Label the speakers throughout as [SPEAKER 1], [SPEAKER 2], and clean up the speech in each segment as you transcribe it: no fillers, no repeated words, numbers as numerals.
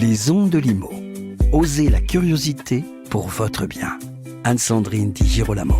[SPEAKER 1] Les ondes de Limo. Osez la curiosité pour votre bien. Anne-Sandrine Di Girolamo.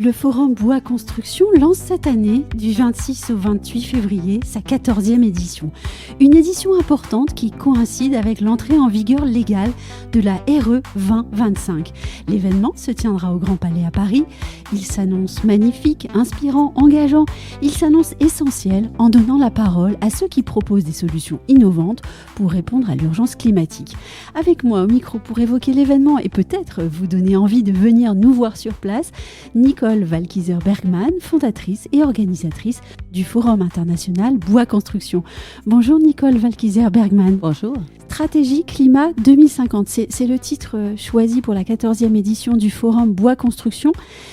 [SPEAKER 2] Le Forum Bois Construction lance cette année, du 26 au 28 février, sa 14e édition. Une édition importante qui coïncide avec l'entrée en vigueur légale de la RE 2025. L'événement se tiendra au Grand Palais à Paris. Il s'annonce magnifique, inspirant, engageant. Il s'annonce essentiel en donnant la parole à ceux qui proposent des solutions innovantes pour répondre à l'urgence climatique. Avec moi au micro pour évoquer l'événement et peut-être vous donner envie de venir nous voir sur place, Nicole Walkiser-Bergmann, fondatrice et organisatrice du Forum international Bois Construction. Bonjour Nicole Walkiser-Bergmann.
[SPEAKER 3] Bonjour.
[SPEAKER 2] Stratégie Climat 2050, c'est le titre choisi pour la 14e édition du Forum Bois Construction.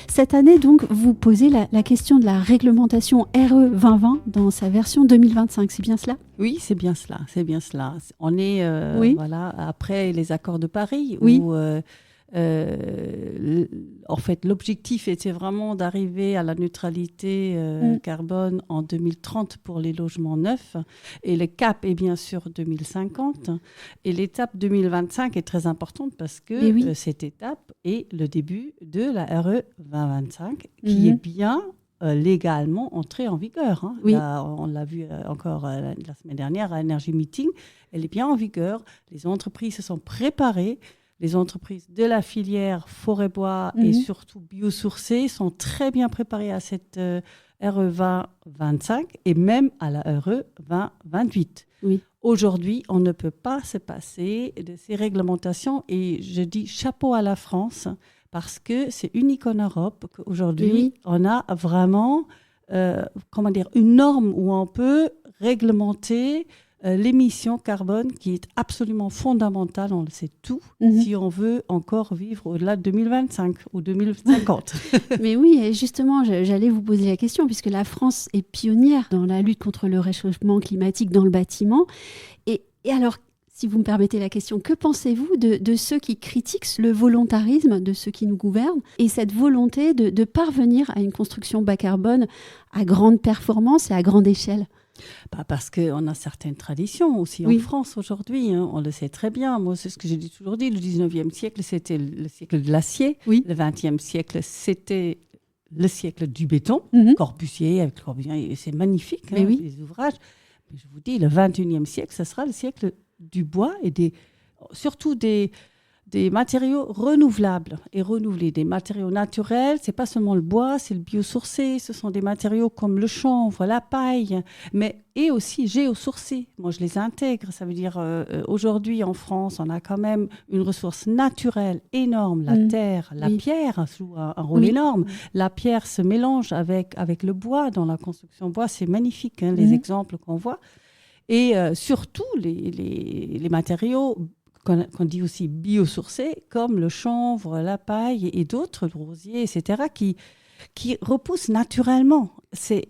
[SPEAKER 2] Cette année, donc, vous posez la question de la réglementation RE 2020 dans sa version 2025, c'est bien cela ?
[SPEAKER 3] Oui, c'est bien cela. On est après les accords de Paris où en fait, l'objectif était vraiment d'arriver à la neutralité carbone en 2030 pour les logements neufs. Et le cap est bien sûr 2050. Et l'étape 2025 est très importante parce que cette étape est le début de la RE 2025 qui est bien légalement entrée en vigueur. Hein.
[SPEAKER 2] Oui.
[SPEAKER 3] Là, on l'a vu encore la semaine dernière à Energy Meeting. Elle est bien en vigueur. Les entreprises se sont préparées. Les entreprises de la filière forêt-bois et surtout biosourcées sont très bien préparées à cette RE 2025 et même à la RE 2028.
[SPEAKER 2] Oui.
[SPEAKER 3] Aujourd'hui, on ne peut pas se passer de ces réglementations et je dis chapeau à la France parce que c'est unique en Europe qu'aujourd'hui, on a vraiment une norme où on peut réglementer l'émission carbone qui est absolument fondamentale, on le sait tout, si on veut encore vivre au-delà de 2025 ou 2050.
[SPEAKER 2] Mais oui, et justement, j'allais vous poser la question, puisque la France est pionnière dans la lutte contre le réchauffement climatique dans le bâtiment. Et alors, si vous me permettez la question, que pensez-vous de ceux qui critiquent le volontarisme de ceux qui nous gouvernent et cette volonté de parvenir à une construction bas carbone à grande performance et à grande échelle ?
[SPEAKER 3] Parce qu'on a certaines traditions aussi en France aujourd'hui, hein, on le sait très bien. Moi, c'est ce que j'ai toujours dit, le 19e siècle, c'était le siècle de l'acier. Oui. Le 20e siècle, c'était le siècle du béton. Corbusier, avec Corbusier, c'est magnifique, les ouvrages. Mais je vous dis, le 21e siècle, ce sera le siècle du bois et surtout des matériaux renouvelables et renouvelés, des matériaux naturels. C'est pas seulement le bois, c'est le biosourcé. Ce sont des matériaux comme le chanvre, la paille, et aussi géosourcés. Moi, je les intègre. Ça veut dire aujourd'hui en France, on a quand même une ressource naturelle énorme, la terre, la pierre joue un rôle énorme. La pierre se mélange avec le bois dans la construction bois. C'est magnifique, hein, les exemples qu'on voit. Et surtout les matériaux qu'on dit aussi biosourcés, comme le chanvre, la paille et d'autres, le rosier, etc., qui repoussent naturellement.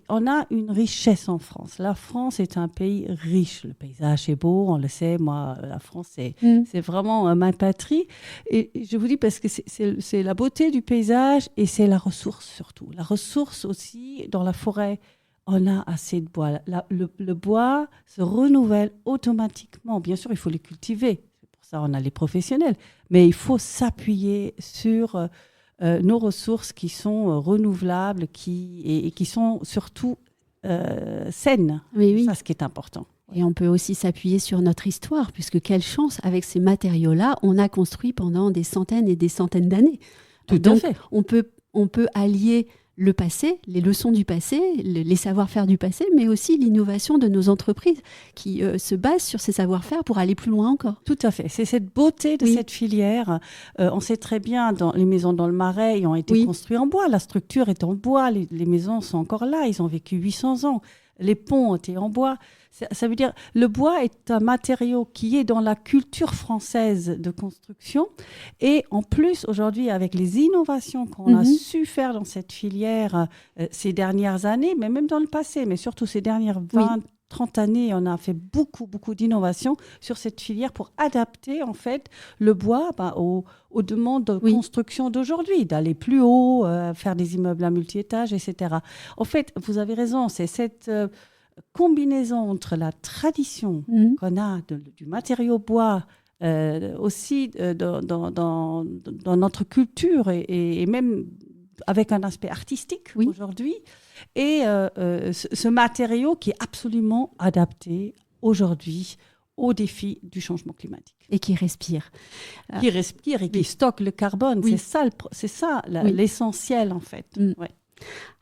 [SPEAKER 3] On a une richesse en France. La France est un pays riche. Le paysage est beau, on le sait. Moi, la France, c'est vraiment ma patrie. Et je vous dis parce que c'est la beauté du paysage et c'est la ressource surtout. La ressource aussi dans la forêt. On a assez de bois. Le bois se renouvelle automatiquement. Bien sûr, il faut les cultiver. Ça, on a les professionnels, mais il faut s'appuyer sur nos ressources qui sont renouvelables et qui sont surtout saines.
[SPEAKER 2] Oui.
[SPEAKER 3] C'est ça ce qui est important.
[SPEAKER 2] Et on peut aussi s'appuyer sur notre histoire, puisque quelle chance, avec ces matériaux-là, on a construit pendant des centaines et des centaines d'années.
[SPEAKER 3] Tout à fait.
[SPEAKER 2] On peut allier le passé, les leçons du passé, les savoir-faire du passé, mais aussi l'innovation de nos entreprises qui se basent sur ces savoir-faire pour aller plus loin encore.
[SPEAKER 3] Tout à fait. C'est cette beauté de cette filière. On sait très bien, les maisons dans le Marais ont été construites en bois. La structure est en bois. Les maisons sont encore là. Ils ont vécu 800 ans. Les ponts ont été en bois. Ça veut dire le bois est un matériau qui est dans la culture française de construction. Et en plus, aujourd'hui, avec les innovations qu'on a su faire dans cette filière ces dernières années, mais même dans le passé, mais surtout ces dernières 30 années, on a fait beaucoup d'innovations sur cette filière pour adapter en fait le bois aux demandes de construction d'aujourd'hui, d'aller plus haut, faire des immeubles à multi-étages, etc. En fait, vous avez raison, c'est cette combinaison entre la tradition qu'on a du matériau bois, aussi dans notre culture et même avec un aspect artistique aujourd'hui, et ce matériau qui est absolument adapté aujourd'hui aux défis du changement climatique.
[SPEAKER 2] Et qui respire.
[SPEAKER 3] Qui respire et qui stocke le carbone. C'est ça l'essentiel, en fait. Ouais.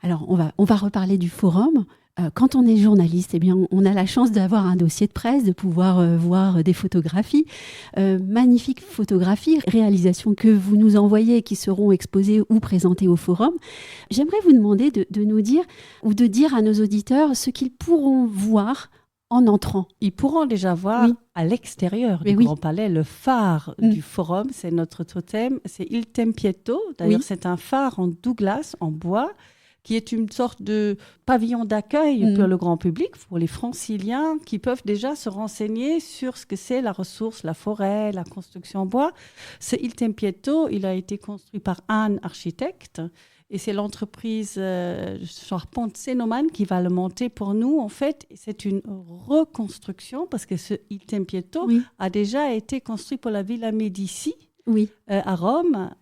[SPEAKER 2] Alors, on va reparler du forum. Quand on est journaliste, eh bien, on a la chance d'avoir un dossier de presse, de pouvoir voir des photographies, magnifiques photographies, réalisations que vous nous envoyez et qui seront exposées ou présentées au forum. J'aimerais vous demander de nous dire ou de dire à nos auditeurs ce qu'ils pourront voir en entrant.
[SPEAKER 3] Ils pourront déjà voir à l'extérieur du Grand Palais le phare du forum. C'est notre totem, c'est Il Tempietto. D'ailleurs, c'est un phare en Douglas, en bois, qui est une sorte de pavillon d'accueil pour le grand public, pour les franciliens qui peuvent déjà se renseigner sur ce que c'est la ressource, la forêt, la construction en bois. Ce Il Tempietto, il a été construit par Anne Architecte, et c'est l'entreprise Charpente Cénomane qui va le monter pour nous. En fait, c'est une reconstruction, parce que ce Il Tempietto a déjà été construit pour la Villa Médici, à Rome.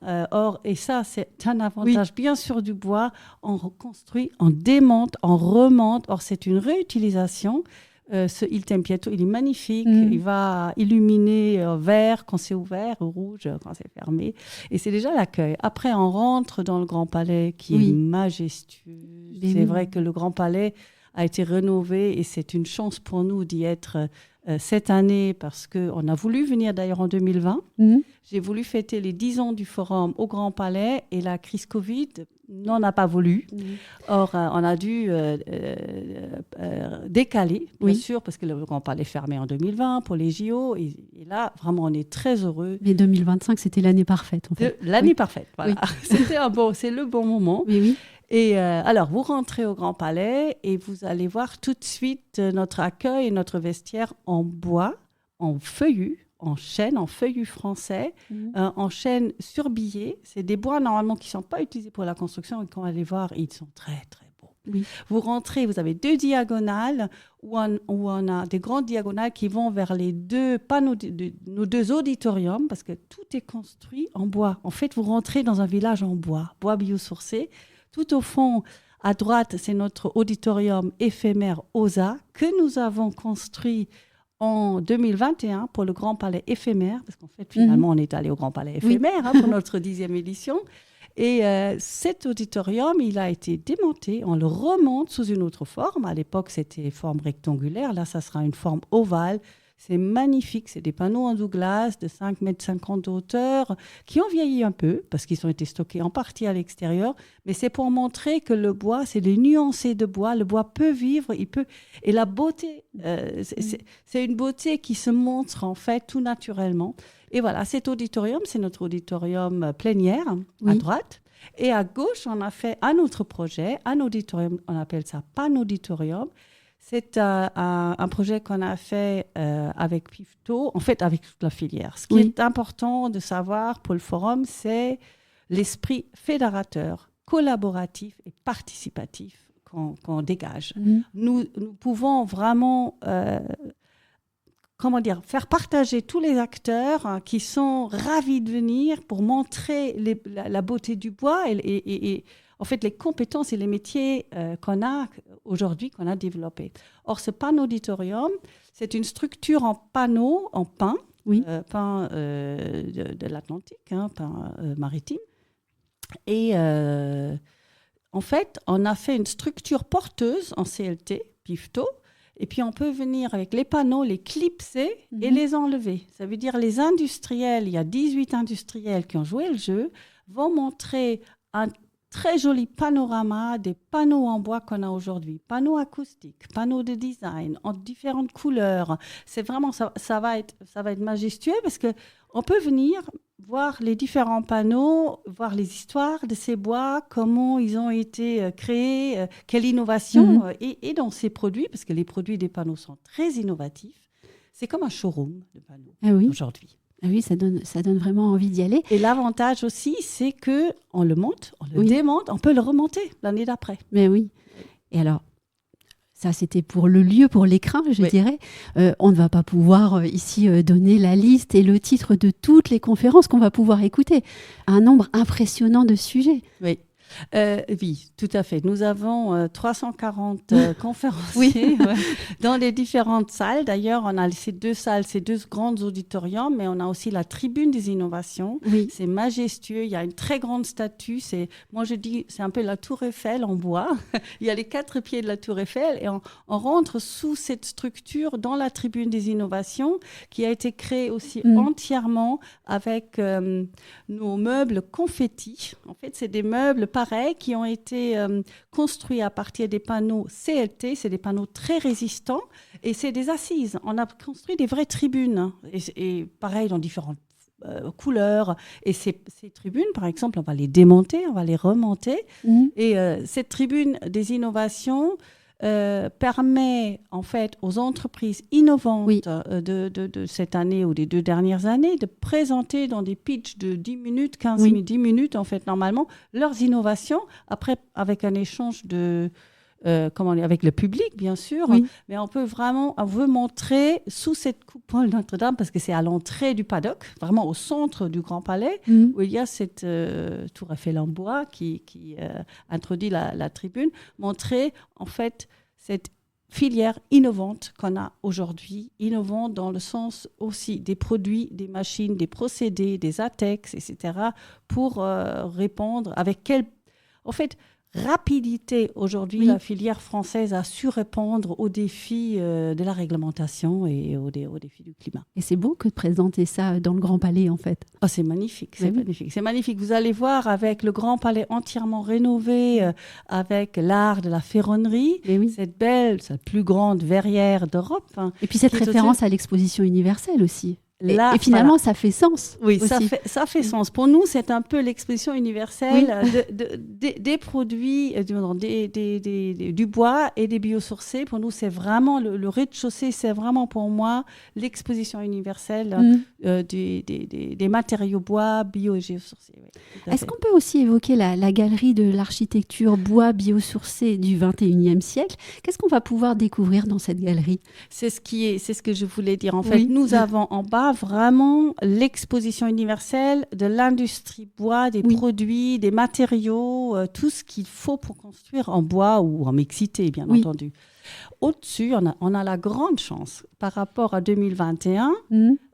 [SPEAKER 3] Et ça, c'est un avantage, bien sûr, du bois. On reconstruit, on démonte, on remonte. Or, c'est une réutilisation. Ce Il Tempietto, il est magnifique. Il va illuminer vert quand c'est ouvert, rouge quand c'est fermé. Et c'est déjà l'accueil. Après, on rentre dans le Grand Palais qui est majestueux. C'est vrai que le Grand Palais a été rénové et c'est une chance pour nous d'y être cette année, parce qu'on a voulu venir d'ailleurs en 2020. J'ai voulu fêter les 10 ans du Forum au Grand Palais et la crise Covid n'en a pas voulu. Or, on a dû décaler, bien sûr, parce que le Grand Palais est fermé en 2020 pour les JO. Et là, vraiment, on est très heureux.
[SPEAKER 2] Mais 2025, c'était l'année parfaite, en fait.
[SPEAKER 3] L'année parfaite, voilà. C'est le bon moment. Et alors, vous rentrez au Grand Palais et vous allez voir tout de suite notre accueil et notre vestiaire en bois, en feuillus, en chêne, en feuillus français, en chêne surbillé. C'est des bois normalement qui ne sont pas utilisés pour la construction, et quand on va les voir, ils sont très, très beaux. Vous rentrez, vous avez 2 diagonales où on a des grandes diagonales qui vont vers les 2 panneaux de nos 2 auditoriums, parce que tout est construit en bois. En fait, vous rentrez dans un village en bois biosourcé. Tout au fond, à droite, c'est notre auditorium éphémère OSA que nous avons construit en 2021 pour le Grand Palais éphémère, parce qu'en fait, finalement, on est allé au Grand Palais éphémère pour notre 10e édition. Et cet auditorium, il a été démonté, on le remonte sous une autre forme. À l'époque, c'était forme rectangulaire. Là, ça sera une forme ovale. C'est magnifique, c'est des panneaux en Douglas de 5,50 mètres de hauteur qui ont vieilli un peu parce qu'ils ont été stockés en partie à l'extérieur. Mais c'est pour montrer que le bois, c'est des nuancés de bois. Le bois peut vivre, il peut... Et la beauté, c'est une beauté qui se montre en fait tout naturellement. Et voilà, cet auditorium, c'est notre auditorium plénière à droite. Et à gauche, on a fait un autre projet, un auditorium, on appelle ça Panauditorium. C'est un projet qu'on a fait avec Pifto, en fait avec toute la filière. Ce qui est important de savoir pour le forum, c'est l'esprit fédérateur, collaboratif et participatif qu'on dégage. Nous pouvons vraiment faire partager tous les acteurs qui sont ravis de venir pour montrer la beauté du bois et en fait, les compétences et les métiers qu'on a aujourd'hui, qu'on a développés. Or, ce panauditorium, c'est une structure en panneau, en pin, pin de l'Atlantique, pin maritime. Et en fait, on a fait une structure porteuse en CLT, Pifto, et puis on peut venir avec les panneaux, les clipser et les enlever. Ça veut dire les industriels, il y a 18 industriels qui ont joué le jeu, vont montrer un très joli panorama des panneaux en bois qu'on a aujourd'hui. Panneaux acoustiques, panneaux de design en différentes couleurs. C'est vraiment, ça va être majestueux parce que on peut venir voir les différents panneaux, voir les histoires de ces bois, comment ils ont été créés, quelle innovation, et dans ces produits, parce que les produits des panneaux sont très innovatifs. C'est comme un showroom de panneaux aujourd'hui.
[SPEAKER 2] Ah oui, ça donne vraiment envie d'y aller.
[SPEAKER 3] Et l'avantage aussi, c'est qu'on le monte, on le démonte, on peut le remonter l'année d'après.
[SPEAKER 2] Mais oui. Et alors, ça, c'était pour le lieu, pour l'écrin, je dirais. On ne va pas pouvoir ici donner la liste et le titre de toutes les conférences qu'on va pouvoir écouter. Un nombre impressionnant de sujets.
[SPEAKER 3] Oui. Oui, tout à fait. Nous avons 340 conférenciers dans les différentes salles. D'ailleurs, on a ces 2 salles, ces 2 grands auditoriums, mais on a aussi la tribune des innovations. Oui. C'est majestueux. Il y a une très grande statue. Moi, je dis, c'est un peu la Tour Eiffel en bois. Il y a les 4 pieds de la Tour Eiffel et on rentre sous cette structure dans la tribune des innovations qui a été créée aussi entièrement avec nos meubles confetti. En fait, c'est des meubles pareils qui ont été construits à partir des panneaux CLT, c'est des panneaux très résistants et c'est des assises. On a construit des vraies tribunes et pareil dans différentes couleurs. Et ces tribunes, par exemple, on va les démonter, on va les remonter. Et cette tribune des innovations permet en fait aux entreprises innovantes de cette année ou des 2 dernières années de présenter dans des pitchs de 10 minutes, 15 minutes, 10 minutes en fait normalement leurs innovations, après avec un échange avec le public bien sûr, mais on veut montrer sous cette coupole Notre-Dame, parce que c'est à l'entrée du paddock, vraiment au centre du Grand Palais, où il y a cette tour Eiffel en bois qui introduit la tribune, montrer en fait cette filière innovante qu'on a aujourd'hui, innovante dans le sens aussi des produits, des machines, des procédés, des ATEX, etc., pour répondre avec quelle rapidité aujourd'hui la filière française a su répondre aux défis de la réglementation et aux défis du climat.
[SPEAKER 2] Et c'est beau que de présenter ça dans le Grand Palais en fait.
[SPEAKER 3] Oh, c'est magnifique, magnifique. C'est magnifique. Vous allez voir avec le Grand Palais entièrement rénové, avec l'art de la ferronnerie, cette plus grande verrière d'Europe.
[SPEAKER 2] Et puis cette référence à l'exposition universelle aussi. Et finalement, ça fait sens.
[SPEAKER 3] Oui, ça fait sens. Pour nous, c'est un peu l'expression universelle des produits, du bois et des biosourcés. Pour nous, c'est vraiment le rez-de-chaussée, c'est vraiment pour moi l'exposition universelle des matériaux bois, bio et biosourcés.
[SPEAKER 2] Est-ce qu'on peut aussi évoquer la galerie de l'architecture bois biosourcée du 21e siècle? Qu'est-ce qu'on va pouvoir découvrir dans cette galerie?
[SPEAKER 3] C'est ce que je voulais dire. En fait, nous avons en bas vraiment l'exposition universelle de l'industrie bois, des produits, des matériaux, tout ce qu'il faut pour construire en bois ou en mixité, bien entendu. Au-dessus, on a la grande chance par rapport à 2021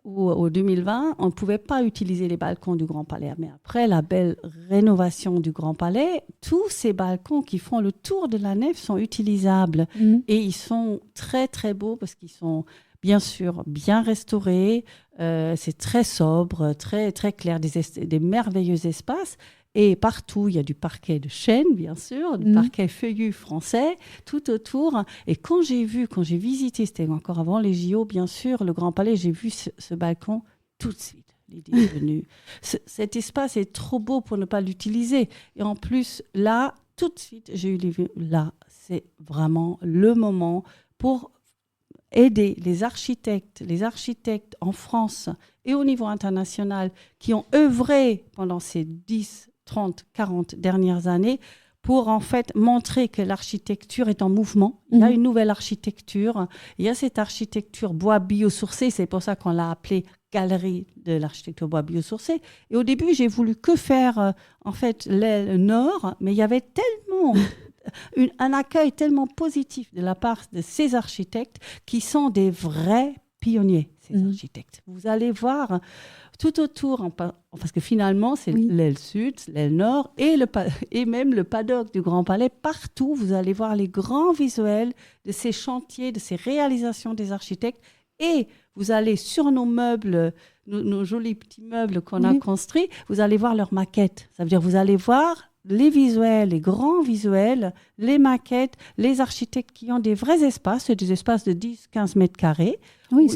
[SPEAKER 3] ou au 2020, on ne pouvait pas utiliser les balcons du Grand Palais. Mais après la belle rénovation du Grand Palais, tous ces balcons qui font le tour de la nef sont utilisables. Et ils sont très, très beaux parce qu'ils sont bien sûr bien restaurés. C'est très sobre, très, très clair, des merveilleux espaces. Et partout, il y a du parquet de chêne, bien sûr, du parquet feuillu français, tout autour. Et quand j'ai visité, c'était encore avant les JO, bien sûr, le Grand Palais, j'ai vu ce balcon tout de suite. L'idée est venue. Cet espace est trop beau pour ne pas l'utiliser. Et en plus, là, tout de suite, j'ai eu là, c'est vraiment le moment pour aider les architectes en France et au niveau international qui ont œuvré pendant ces 10, 30, 40 dernières années pour en fait montrer que l'architecture est en mouvement. Il y a une nouvelle architecture, il y a cette architecture bois biosourcé, c'est pour ça qu'on l'a appelée Galerie de l'architecture bois biosourcé. Et au début, j'ai voulu que faire en fait l'aile nord, mais il y avait tellement un accueil tellement positif de la part de ces architectes qui sont des vrais pionniers, ces architectes. Vous allez voir tout autour, parce que finalement, c'est l'aile sud, l'aile nord et même le paddock du Grand Palais. Partout, vous allez voir les grands visuels de ces chantiers, de ces réalisations des architectes. Et vous allez sur nos meubles, nos jolis petits meubles qu'on a construits, vous allez voir leurs maquettes. Ça veut dire vous allez voir les visuels, les grands visuels, les maquettes, les architectes qui ont des vrais espaces, des espaces de 10-15 mètres carrés.
[SPEAKER 2] Oui,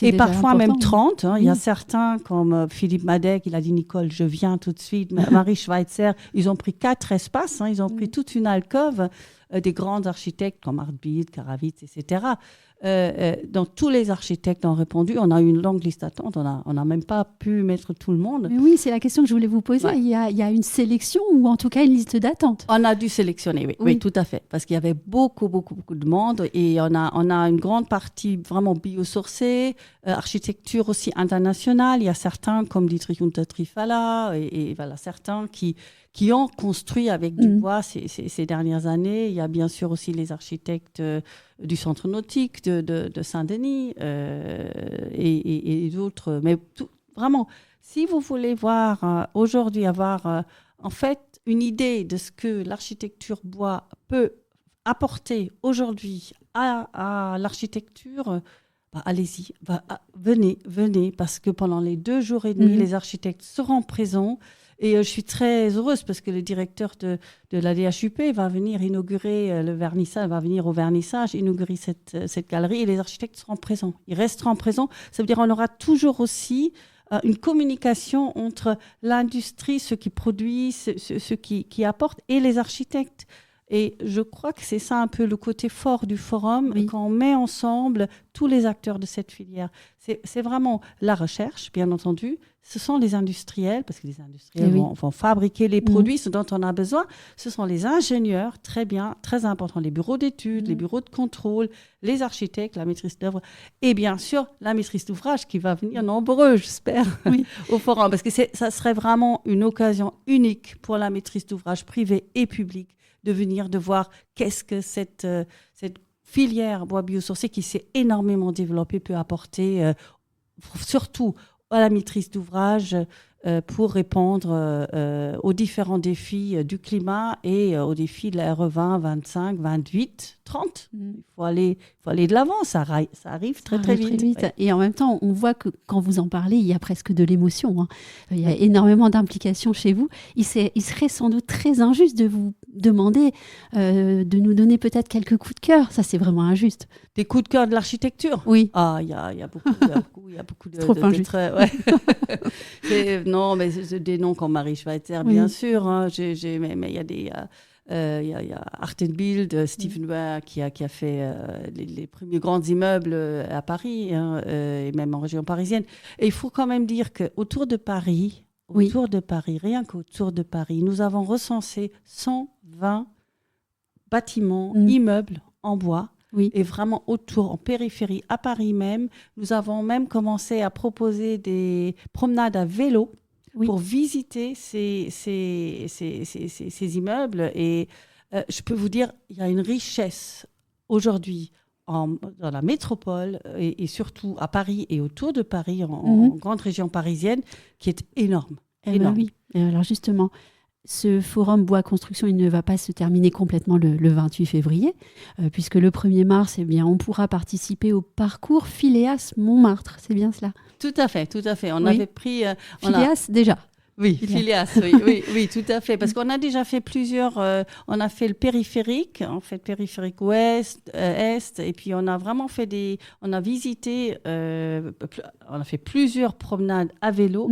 [SPEAKER 3] et parfois même 30. Il y a
[SPEAKER 2] Oui.
[SPEAKER 3] certains, comme Philippe Madec, il a dit Nicole, je viens tout de suite. Marie Schweitzer, ils ont pris 4 espaces. Ils ont pris toute une alcôve. Des grands architectes comme Artbild, Karavitz, etc. Donc, tous les architectes ont répondu. On a eu une longue liste d'attente. On n'a même pas pu mettre tout le monde.
[SPEAKER 2] Mais oui, c'est la question que je voulais vous poser.
[SPEAKER 3] Ouais.
[SPEAKER 2] Il y a une sélection ou en tout cas une liste d'attente.
[SPEAKER 3] On a dû sélectionner, oui, tout à fait. Parce qu'il y avait beaucoup de monde. Et on a une grande partie vraiment biosourcée, architecture aussi internationale. Il y a certains, comme Dietrich Untertrifala, et voilà, certains qui ont construit avec du bois ces dernières années. Il y a bien sûr aussi les architectes du centre nautique de Saint-Denis et d'autres. Mais vraiment, si vous voulez voir aujourd'hui, avoir en fait une idée de ce que l'architecture bois peut apporter aujourd'hui à l'architecture, allez-y, venez, parce que pendant les 2 jours et demi, les architectes seront présents. Et je suis très heureuse parce que le directeur de la DHUP va venir inaugurer le vernissage, va venir au vernissage, inaugurer cette galerie et les architectes seront présents. Ils resteront présents. Ça veut dire qu'on aura toujours aussi une communication entre l'industrie, ceux qui produisent, ceux qui apportent, et les architectes. Et je crois que c'est ça un peu le côté fort du forum, quand on met ensemble tous les acteurs de cette filière. C'est vraiment la recherche, bien entendu. Ce sont les industriels, parce que les industriels vont fabriquer les produits, ce dont on a besoin. Ce sont les ingénieurs, très bien, très important, les bureaux d'études, les bureaux de contrôle, les architectes, la maîtrise d'œuvre, et bien sûr la maîtrise d'ouvrage qui va venir nombreux, j'espère, au forum. Parce que ça serait vraiment une occasion unique pour la maîtrise d'ouvrage privée et publique de venir, de voir qu'est-ce que cette filière bois biosourcé qui s'est énormément développée peut apporter, surtout à la maîtrise d'ouvrage, pour répondre aux différents défis du climat et aux défis de la RE20, 25, 28, 30. Il faut aller de l'avant, ça arrive très vite.
[SPEAKER 2] Ouais. Et en même temps, on voit que quand vous en parlez, il y a presque de l'émotion. Il y a énormément d'implications chez vous. Il serait sans doute très injuste de vous demander de nous donner peut-être quelques coups de cœur. Ça, c'est vraiment injuste.
[SPEAKER 3] Des coups de cœur de l'architecture ?
[SPEAKER 2] Oui.
[SPEAKER 3] Ah, il y a beaucoup de...
[SPEAKER 2] Trop injuste.
[SPEAKER 3] Non, mais des noms comme Marie Schweitzer, bien sûr. Mais il y a des... Il y a Artbild, Stephen Ware qui a fait les premiers grands immeubles à Paris et même en région parisienne. Et il faut quand même dire qu'autour de Paris, rien qu'autour de Paris, nous avons recensé 120 bâtiments, immeubles en bois. Et vraiment autour, en périphérie, à Paris même. Nous avons même commencé à proposer des promenades à vélo pour visiter ces immeubles. Et je peux vous dire, il y a une richesse aujourd'hui dans la métropole et surtout à Paris et autour de Paris, en grande région parisienne, qui est énorme.
[SPEAKER 2] Ben oui. Et alors justement, ce forum Bois Construction, il ne va pas se terminer complètement le 28 février, puisque le 1er mars, on pourra participer au parcours Phileas Montmartre. C'est bien cela ?
[SPEAKER 3] Tout à fait. On avait pris...
[SPEAKER 2] Phileas, déjà.
[SPEAKER 3] Oui, Phileas, oui, tout à fait. Parce qu'on a déjà fait plusieurs... on a fait le périphérique, en fait, périphérique ouest, est, et puis on a vraiment fait on a visité... on a fait plusieurs promenades à vélo.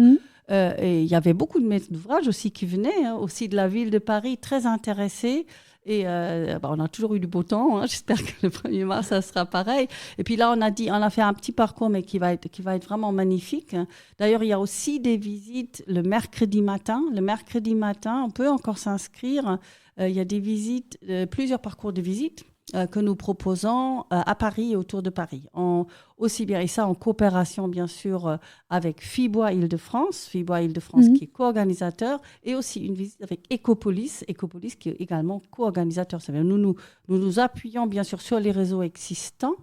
[SPEAKER 3] Et il y avait beaucoup de maîtres d'ouvrage aussi qui venaient, aussi de la ville de Paris, très intéressés. Et on a toujours eu du beau temps. J'espère que le 1er mars, ça sera pareil. Et puis là, on a fait un petit parcours, mais qui va être vraiment magnifique. D'ailleurs, il y a aussi des visites le mercredi matin. Le mercredi matin, on peut encore s'inscrire. Il y a des visites, plusieurs parcours de visites que nous proposons à Paris et autour de Paris. Aussi bien, et ça en coopération bien sûr avec FIBOIS Île-de-France qui est co-organisateur, et aussi une visite avec Ecopolis qui est également co-organisateur. Nous nous appuyons bien sûr sur les réseaux existants,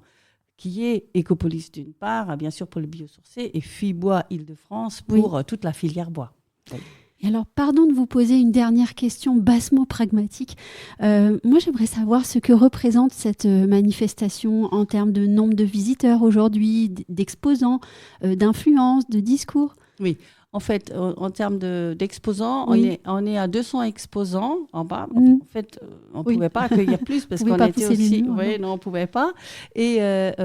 [SPEAKER 3] qui est Ecopolis d'une part, bien sûr pour le biosourcé, et FIBOIS Île-de-France pour toute la filière bois. Oui.
[SPEAKER 2] Et alors, pardon de vous poser une dernière question bassement pragmatique. Moi, j'aimerais savoir ce que représente cette manifestation en termes de nombre de visiteurs aujourd'hui, d'exposants, d'influence, de discours.
[SPEAKER 3] Oui, En fait, en termes d'exposants, on est à 200 exposants en bas. En fait, on ne pouvait pas accueillir plus parce qu'on était aussi... Oui, non, on ne pouvait pas. Et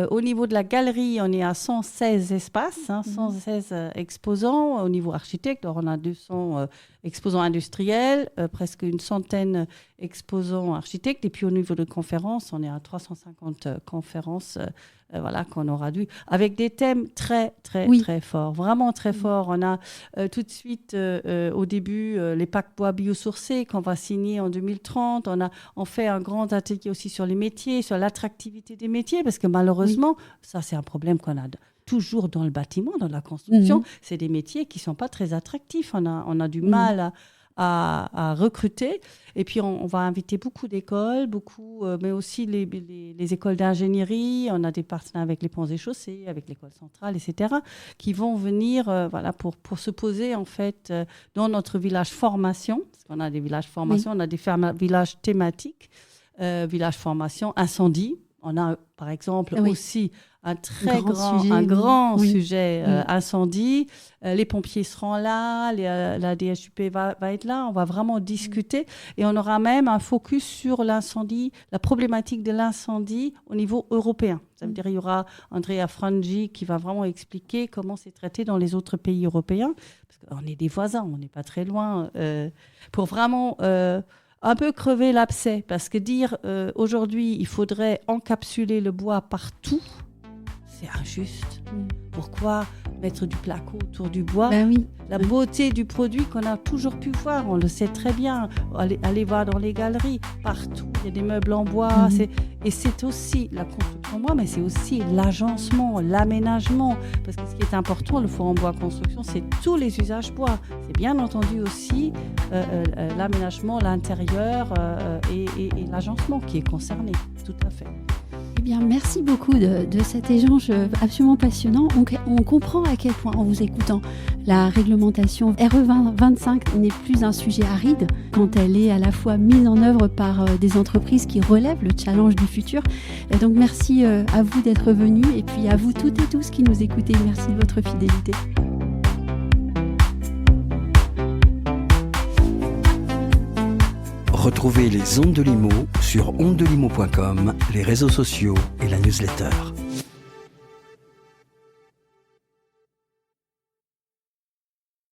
[SPEAKER 3] au niveau de la galerie, on est à 116 espaces, 116 exposants. Au niveau architecte, alors on a 200 exposants industriels, presque une centaine exposants architectes. Et puis au niveau de conférences, on est à 350 conférences qu'on aura dû, avec des thèmes très, très, très forts, vraiment très forts. On a tout de suite, au début, les paquebois biosourcés qu'on va signer en 2030. On fait un grand atelier aussi sur les métiers, sur l'attractivité des métiers, parce que malheureusement, ça c'est un problème qu'on a toujours dans le bâtiment, dans la construction. C'est des métiers qui ne sont pas très attractifs. On a du mal à recruter. Et puis, on va inviter beaucoup d'écoles, mais aussi les écoles d'ingénierie. On a des partenaires avec les ponts et chaussées, avec l'école centrale, etc., qui vont venir pour se poser, en fait, dans notre village formation. Parce qu'on a des villages formation, on a des villages thématiques, village formation, incendie. On a, par exemple, aussi un grand sujet incendie. Les pompiers seront là, la DHUP va être là. On va vraiment discuter et on aura même un focus sur l'incendie, la problématique de l'incendie au niveau européen. Ça veut dire qu'il y aura Andrea Frangi qui va vraiment expliquer comment c'est traité dans les autres pays européens. Parce qu'on est des voisins, on n'est pas très loin. Pour vraiment... un peu crever l'abcès, parce que dire aujourd'hui il faudrait encapsuler le bois partout, c'est injuste. Pourquoi mettre du placo autour du bois? La beauté du produit qu'on a toujours pu voir, on le sait très bien. Allez voir dans les galeries, partout, il y a des meubles en bois. Et c'est aussi la construction en bois, mais c'est aussi l'agencement, l'aménagement. Parce que ce qui est important, le four en bois construction, c'est tous les usages bois. C'est bien entendu aussi l'aménagement, l'intérieur et l'agencement qui est concerné, tout à fait.
[SPEAKER 2] Eh bien, merci beaucoup de cet échange absolument passionnant. On comprend à quel point, en vous écoutant, la réglementation RE 2025 n'est plus un sujet aride quand elle est à la fois mise en œuvre par des entreprises qui relèvent le challenge du futur. Et donc, merci à vous d'être venus et puis à vous toutes et tous qui nous écoutez. Merci de votre fidélité.
[SPEAKER 1] Retrouvez les Ondes de Limo sur ondedelimo.com, les réseaux sociaux et la newsletter.